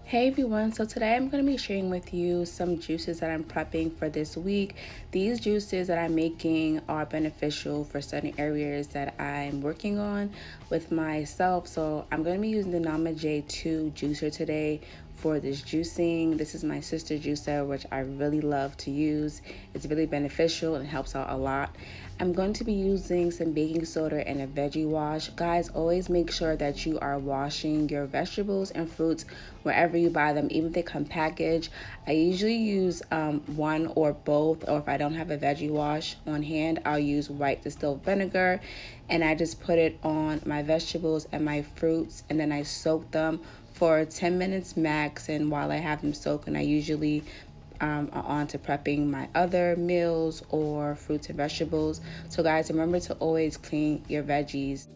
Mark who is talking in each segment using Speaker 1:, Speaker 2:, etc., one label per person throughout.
Speaker 1: Hey everyone, so today I'm going to be sharing with you some juices that I'm prepping for this week. These juices that I'm making are beneficial for certain areas that I'm working on with myself. So I'm going to be using the Nama J2 juicer today for this juicing. This is my sister juicer, which I really love to use. It's really beneficial and helps out a lot. I'm going to be using some baking soda and a veggie wash. Guys, always make sure that you are washing your vegetables and fruits wherever you buy them, even if they come packaged. I usually use one or both, or if I don't have a veggie wash on hand, I'll use white distilled vinegar, and I just put it on my vegetables and my fruits, and then I soak them for 10 minutes max. And while I have them soaking, I usually on to prepping my other meals or fruits and vegetables. So guys, remember to always clean your veggies.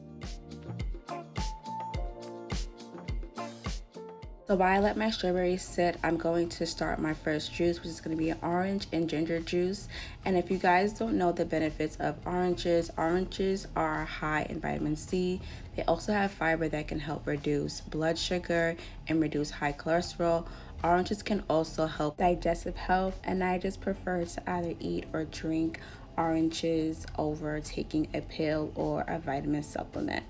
Speaker 1: So while I let my strawberries sit, I'm going to start my first juice, which is going to be an orange and ginger juice. And if you guys don't know the benefits of oranges, oranges are high in vitamin C. They also have fiber that can help reduce blood sugar and reduce high cholesterol. Oranges can also help digestive health, and I just prefer to either eat or drink oranges over taking a pill or a vitamin supplement.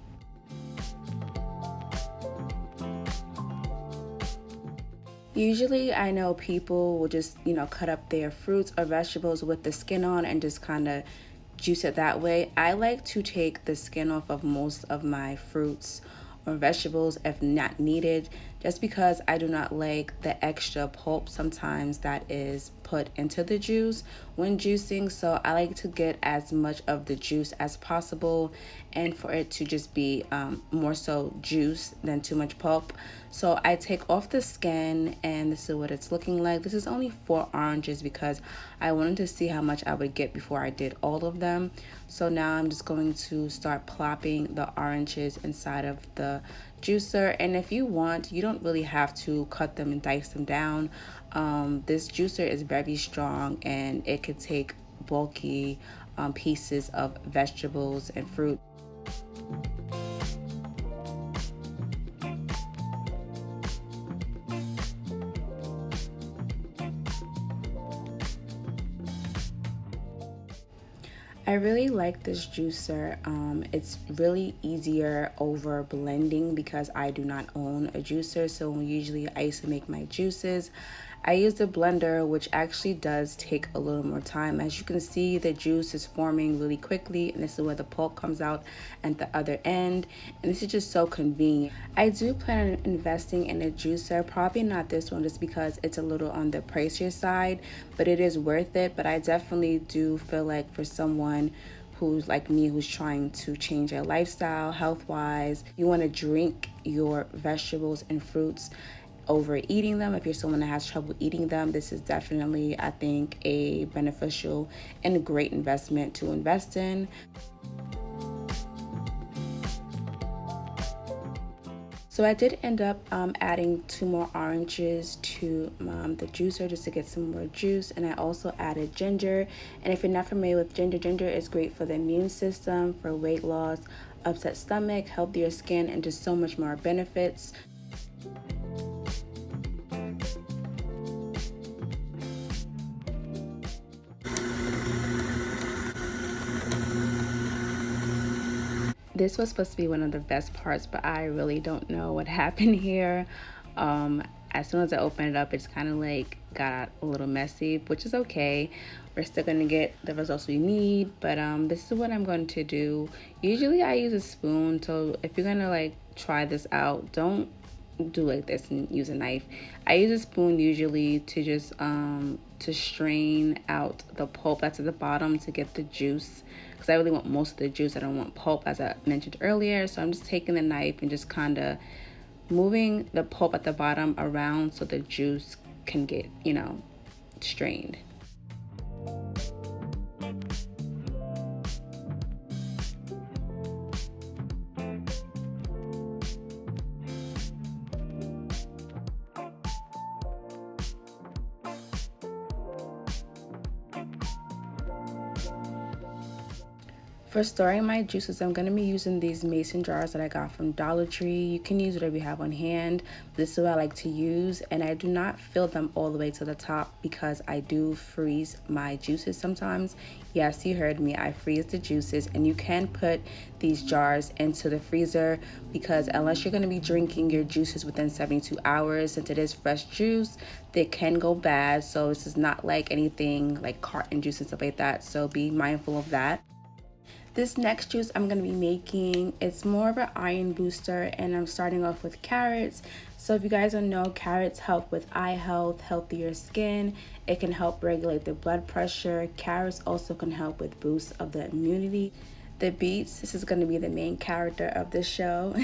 Speaker 1: Usually, I know people will just, cut up their fruits or vegetables with the skin on and just kind of juice it that way. I like to take the skin off of most of my fruits or vegetables if not needed, just because I do not like the extra pulp sometimes that is put into the juice when juicing. So I like to get as much of the juice as possible and for it to just be more so juice than too much pulp. So I take off the skin, and this is what it's looking like. This is only 4 oranges because I wanted to see how much I would get before I did all of them. So now I'm just going to start plopping the oranges inside of the juicer. And if you want, you don't really have to cut them and dice them down. This juicer is very strong, and it could take bulky pieces of vegetables and fruit. I really like this juicer. It's really easier over blending because I do not own a juicer. So usually I used to make my juices, I use the blender, which actually does take a little more time. As you can see, the juice is forming really quickly, and this is where the pulp comes out at the other end. And this is just so convenient. I do plan on investing in a juicer, probably not this one just because it's a little on the pricier side, but it is worth it. But I definitely do feel like for someone who's like me, who's trying to change their lifestyle health wise, you want to drink your vegetables and fruits over eating them. If you're someone that has trouble eating them, this is definitely, I think, a beneficial and a great investment to invest in. So I did end up adding 2 more oranges to the juicer just to get some more juice, and I also added ginger. And if you're not familiar with ginger, ginger is great for the immune system, for weight loss, upset stomach, healthier skin, and just so much more benefits. This was supposed to be one of the best parts, but I really don't know what happened here. As soon as I opened it up, it's kind of like got a little messy, which is okay. We're still gonna get the results we need, but this is what I'm going to do. Usually I use a spoon, so if you're gonna like try this out, don't do like this and use a knife. I use a spoon usually to just to strain out the pulp that's at the bottom to get the juice, because I really want most of the juice. I don't want pulp, as I mentioned earlier. So I'm just taking the knife and just kind of moving the pulp at the bottom around so the juice can get, strained. For storing my juices, I'm going to be using these mason jars that I got from Dollar Tree. You can use whatever you have on hand. This is what I like to use, and I do not fill them all the way to the top because I do freeze my juices sometimes. Yes, you heard me. I freeze the juices, and you can put these jars into the freezer because unless you're going to be drinking your juices within 72 hours, since it is fresh juice, they can go bad. So this is not like anything like carton juice and stuff like that. So be mindful of that. This next juice I'm going to be making, it's more of an iron booster, and I'm starting off with carrots. So if you guys don't know, carrots help with eye health, healthier skin. It can help regulate the blood pressure. Carrots also can help with boost of the immunity. The beets, this is going to be the main character of the show.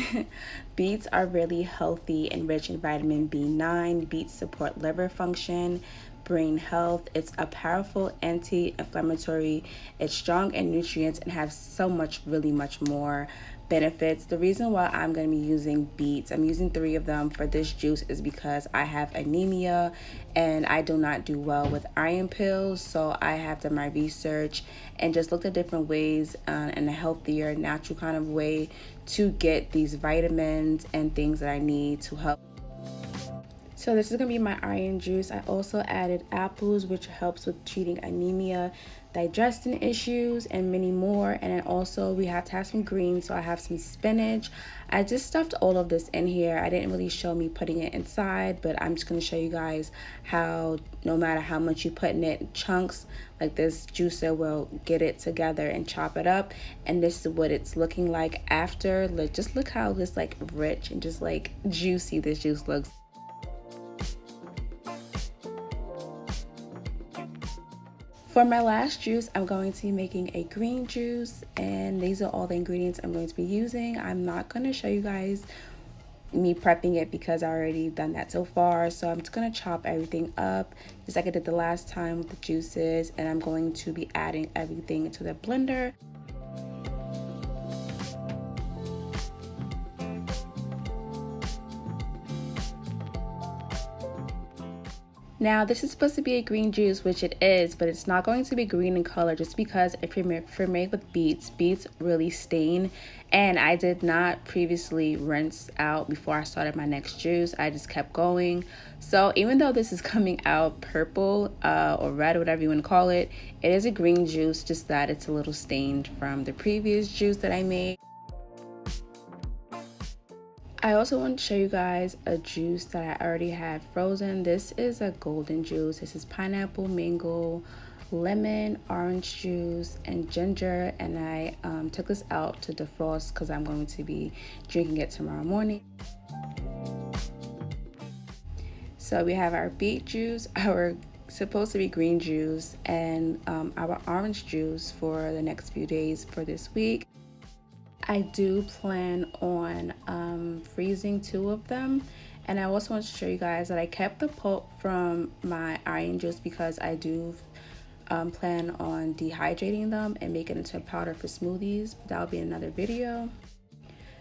Speaker 1: Beets are really healthy and rich in vitamin B9. Beets support liver function, brain health. It's a powerful anti-inflammatory. It's strong in nutrients and has so much, really much more benefits. The reason why I'm going to be using beets, I'm using 3 of them for this juice, is because I have anemia and I do not do well with iron pills. So I have done my research and just looked at different ways in a healthier, natural kind of way to get these vitamins and things that I need to help. So this is going to be my iron juice. I also added apples, which helps with treating anemia, digestion issues, and many more. And then also we have to have some greens, so I have some spinach. I just stuffed all of this in here. I didn't really show me putting it inside, but I'm just going to show you guys how no matter how much you put in it, chunks like this juicer will get it together and chop it up. And this is what it's looking like after. Look, just look how this like rich and just like juicy this juice looks. For my last juice, I'm going to be making a green juice, and these are all the ingredients I'm going to be using. I'm not going to show you guys me prepping it because I already done that so far. So I'm just going to chop everything up just like I did the last time with the juices, and I'm going to be adding everything into the blender. Now this is supposed to be a green juice, which it is, but it's not going to be green in color just because if you're made with beets, beets really stain. And I did not previously rinse out before I started my next juice. I just kept going. So even though this is coming out purple or red, whatever you want to call it, it is a green juice, just that it's a little stained from the previous juice that I made. I also want to show you guys a juice that I already had frozen. This is a golden juice. This is pineapple, mango, lemon, orange juice, and ginger. And I took this out to defrost because I'm going to be drinking it tomorrow morning. So we have our beet juice, our supposed to be green juice, and our orange juice for the next few days for this week. I do plan on freezing 2 of them, and I also want to show you guys that I kept the pulp from my iron juice because I do plan on dehydrating them and making it into powder for smoothies. That'll be another video.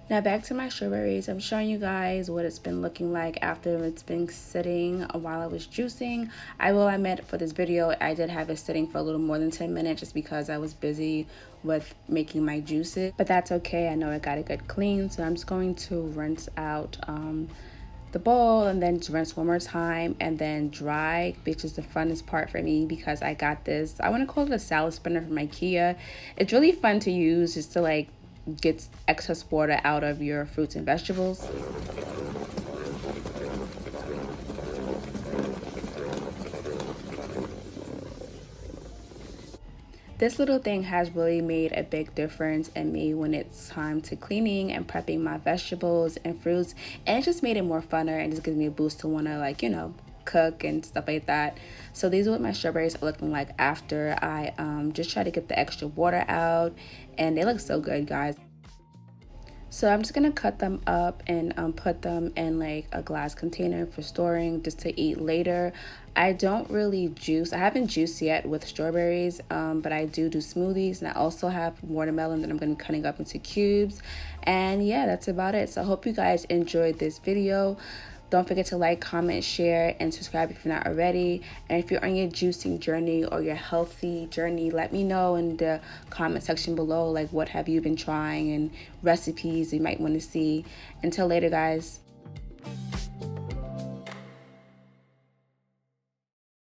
Speaker 1: Now back to my strawberries. I'm showing you guys what it's been looking like after it's been sitting while I was juicing. I will admit for this video I did have it sitting for a little more than 10 minutes just because I was busy with making my juices, but that's okay. I know I got a good clean, so I'm just going to rinse out the bowl and then just rinse one more time and then dry, which is the funnest part for me because I got this, I want to call it a salad spinner from IKEA. It's really fun to use just to like get excess water out of your fruits and vegetables. This little thing has really made a big difference in me when it's time to cleaning and prepping my vegetables and fruits, and it just made it more funner and just gives me a boost to want to, like, you know, cook and stuff like that. So these are what my strawberries are looking like after I just try to get the extra water out, and they look so good, guys. So I'm just gonna cut them up and put them in like a glass container for storing just to eat later. I don't really juice. I haven't juiced yet with strawberries, but I do smoothies, and I also have watermelon that I'm gonna be cutting up into cubes. And yeah, that's about it. So I hope you guys enjoyed this video. Don't forget to like, comment, share, and subscribe if you're not already. And if you're on your juicing journey or your healthy journey, let me know in the comment section below, like what have you been trying and recipes you might want to see. Until later, guys.